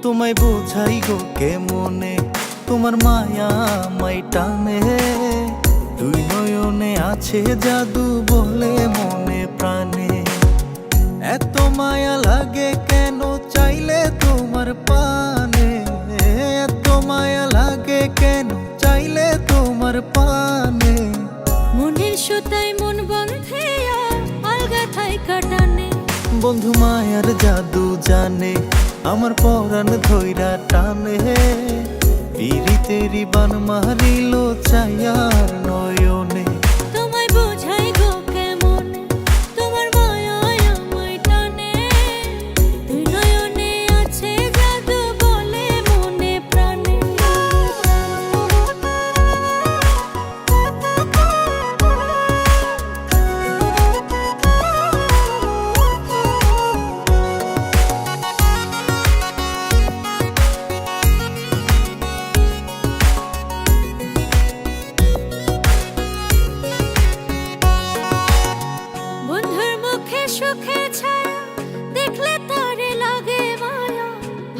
তোমায় বোঝাই গো কেমনে, তোমার মায়া আমায় টানে। দুই নয়নে আছে জাদু বলে মনে প্রাণে। এত মায়া লাগে কেন চাইলে তোমার পানে, এত মায়া লাগে কেন চাইলে তোমার পানে। মনের সুতায় মন বন্ধে আলগা থাই কাটানে। বন্ধু মায়ার জাদু জানে, আমার পরাণ ধইরা টানে। পিরিতেরি বান মারিল ছায়ার নয়নে। তোমায় বোঝাই গো কেমনে, তোমার মায়ায় আমায় টানে। দুই নয়নে আছে জাদু বলে মনে প্রাণে। সুখে ছায়া দেখলে তারে লাগে মায়া,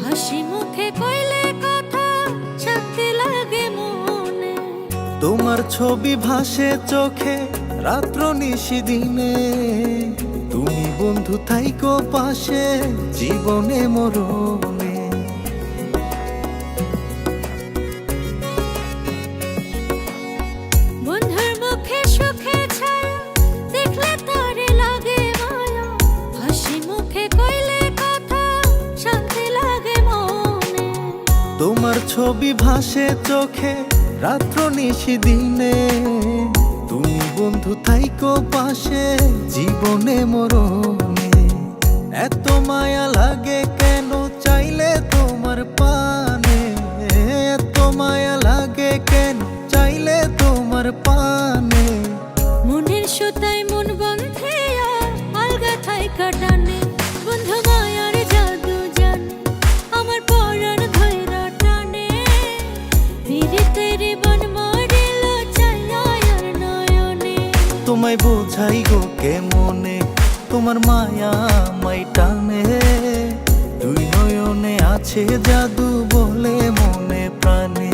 হাসি মুখে কইলে কথা শান্তি লাগে মনে। তোমার ছবি ভাসে চোখে রাত্র নিশি দিনে। তুমি বন্ধু থাইকো পাশে জীবনে মরণে। বন্ধুর মুখে সুখে ছায়া দেখলে তারে লাগে মায়া, হাসি মুখে কইলে কথা শান্তি লাগে মনে। তোমার ছবি ভাসে চোখে রাত্র নিশি দিনে। তুমি বন্ধু থাইকো পাশে জীবনে মরণে। এত মায়া লাগে কেন চাইলে তোমার পানে, এত মায়া লাগে কেন চাইলে তোমার পানে। মনের সুতায় মন বন্ধে আলগা থাই কাটানে। বন্ধু মায়ার জাদু জানে, আমার পরাণ ধইরা টানে। পিরিতেরি বান মারিল ছায়ার নয়নে। তোমায় বোঝাই গো কেমনে, তোমার মায়া আমায় টানে। দুই নয়নে আছে জাদু বলে মনে প্রাণে।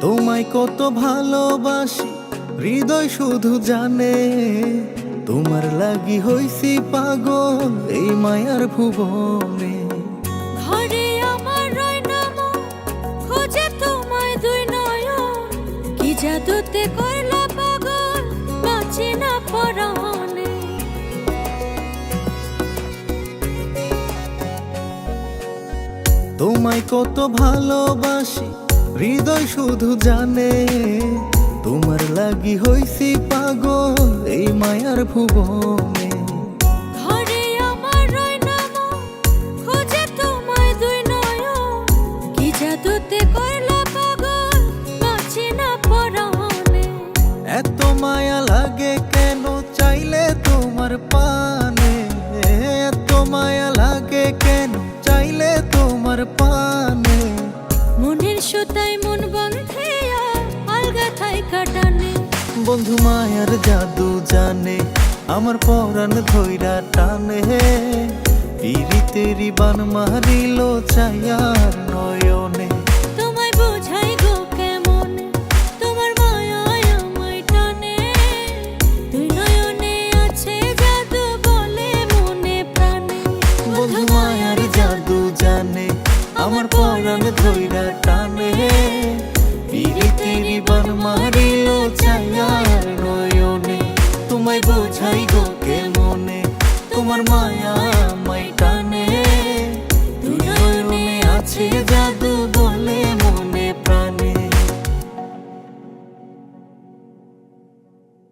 তোমায় কত ভালোবাসি হৃদয় শুধু জানে। তোমার লাগি হইছি পাগল এই মায়ার ভুবনে। ঘরে আমার রয় নাম খোঁজে তোমায় দুই নয়ন। কি জাদুতে কইলা পাগল বাঁচি না পরাণে। তোমায় কত ভালোবাসি হৃদয় শুধু জানে। তোমার লাগি হইছি পাগল এই মায়ার ভুবনে। ঘরে আমার রয় নাম খোঁজে তোমায় দুই নয়ন। কি জাদুতে কইলা পাগল বাঁচি না পরাণে। এত মায়া লাগে কেন চাইলে তোমার পানে, এত মায়া লাগে কেন চাইলে তোমার পানে। মনের সুতায় মন বন্ধে আলগা থাই কাটানে। বন্ধু মায়ার জাদু জানে, আমার পরাণ ধইরা টানে। পিরিতেরি বান মারিল ছায়ার নয়নে। তোমায় বোঝাই গো কেমনে, তোমার মায়ায় আমায় টানে। দুই নয়নে আছে জাদু বলে মনে প্রাণে। বন্ধু মায়ার জাদু জানে, আমার পরাণ ধইরা টানে। পিরিতেরি বান মারিল ছায়ার নয়নে। তোমায় বোঝাই